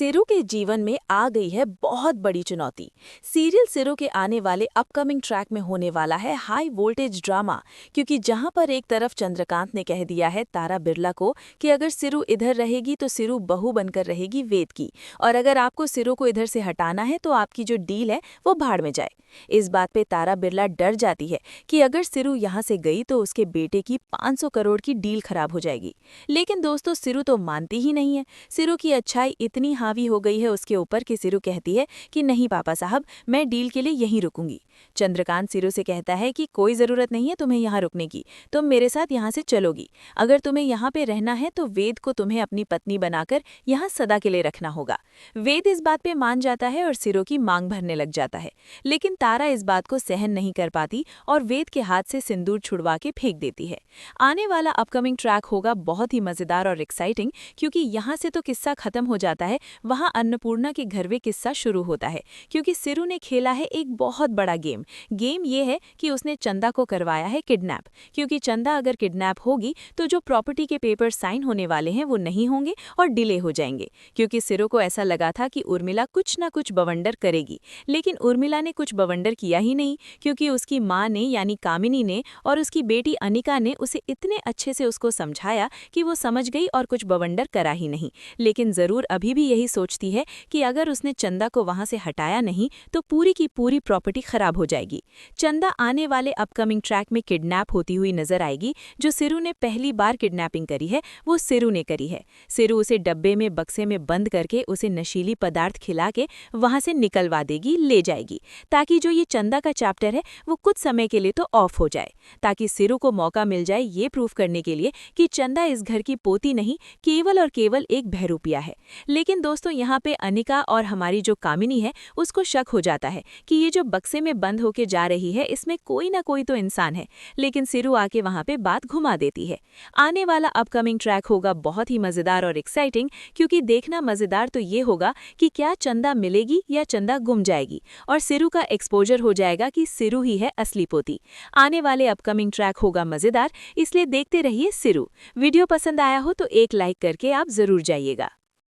सिरु के जीवन में आ गई है बहुत बड़ी चुनौती। सीरियल सिरु के आने वाले अपकमिंग ट्रैक में होने वाला है हाई वोल्टेज ड्रामा, क्योंकि जहां पर एक तरफ चंद्रकांत ने कह दिया है तारा बिरला को कि अगर सिरु इधर रहेगी तो सिरु बहू बनकर रहेगी वेद की, और अगर आपको सिरु को इधर से हटाना है तो आपकी जो डील है वो भाड़ में जाए। इस बात पे तारा बिरला डर जाती है कि अगर सिरु यहाँ से गई तो उसके बेटे की 500 करोड़ की डील खराब हो जाएगी। लेकिन दोस्तों, सिरु तो मानती ही नहीं है। सिरु की अच्छाई इतनी हावी हो गई है उसके ऊपर कि सिरु कहती है कि नहीं पापा साहब, मैं डील के लिए यहीं रुकूंगी। चंद्रकांत सिरु से कहता है कि कोई जरूरत नहीं है तुम्हें यहाँ रुकने की, तुम मेरे साथ यहाँ से चलोगी। अगर तुम्हें यहाँ पे रहना है तो वेद को तुम्हें अपनी पत्नी बनाकर यहाँ सदा के लिए रखना होगा। वेद इस बात पे मान जाता है और सिरु की मांग भरने लग जाता है। लेकिन तारा इस बात को सहन नहीं कर पाती और वेद के हाथ से सिंदूर छुड़वा के फेंक देती है। आने वाला अपकमिंग ट्रैक होगा बहुत ही मजेदार और एक्साइटिंग, क्योंकि यहाँ से तो किस्सा खत्म हो जाता है, वहाँ अन्नपूर्णा के घर में किस्सा शुरू होता है। क्योंकि सिरु ने खेला है एक बहुत बड़ा गेम ये है कि उसने चंदा को करवाया है किडनैप। क्योंकि चंदा अगर किडनैप होगी तो जो प्रॉपर्टी के पेपर साइन होने वाले हैं वो नहीं होंगे और डिले हो जाएंगे। क्योंकि सिरु को ऐसा लगा था कि उर्मिला कुछ ना कुछ बवंडर करेगी, लेकिन उर्मिला ने कुछ बवंडर किया ही नहीं, क्योंकि उसकी माँ ने यानी कामिनी ने और उसकी बेटी अनिका ने उसे इतने अच्छे से उसको समझाया कि वो समझ गई और कुछ बवंडर करा ही नहीं। लेकिन जरूर अभी भी यही सोचती है कि अगर उसने चंदा को वहां से हटाया नहीं तो पूरी की पूरी प्रॉपर्टी खराब हो जाएगी। चंदा आने वाले अपकमिंग ट्रैक में किडनैप होती हुई नजर आएगी। जो सिरु ने पहली बार किडनैपिंग करी है वो सिरु ने करी है। सिरु उसे डब्बे में बक्से में बंद करके उसे नशीली पदार्थ खिला के वहां से निकलवा देगी, ले जाएगी, ताकि जो ये चंदा का चैप्टर है वो कुछ समय के लिए तो ऑफ हो जाए, ताकि सिरु को मौका मिल जाए ये प्रूफ करने के लिए कि चंदा इस घर की पोती नहीं, केवल और केवल एक बहरूपिया है। लेकिन दोस्तों, यहाँ पे अनिका और हमारी जो कामिनी है उसको शक हो जाता है कि ये जो बक्से में बंद होके जा रही है इसमें कोई ना कोई तो इंसान है। लेकिन सिरु आके वहां पे बात घुमा देती है। आने वाला अपकमिंग ट्रैक होगा बहुत ही मजेदार और एक्साइटिंग, क्योंकि देखना मजेदार तो ये होगा कि क्या चंदा मिलेगी या चंदा गुम जाएगी, और सिरु का एक्सपोजर हो जाएगा कि सिरु ही है असली पोती। आने वाले अपकमिंग ट्रैक होगा मजेदार, इसलिए देखते रहिए सिरु। वीडियो पसंद आया हो तो एक लाइक करके आप जरूर जाइएगा।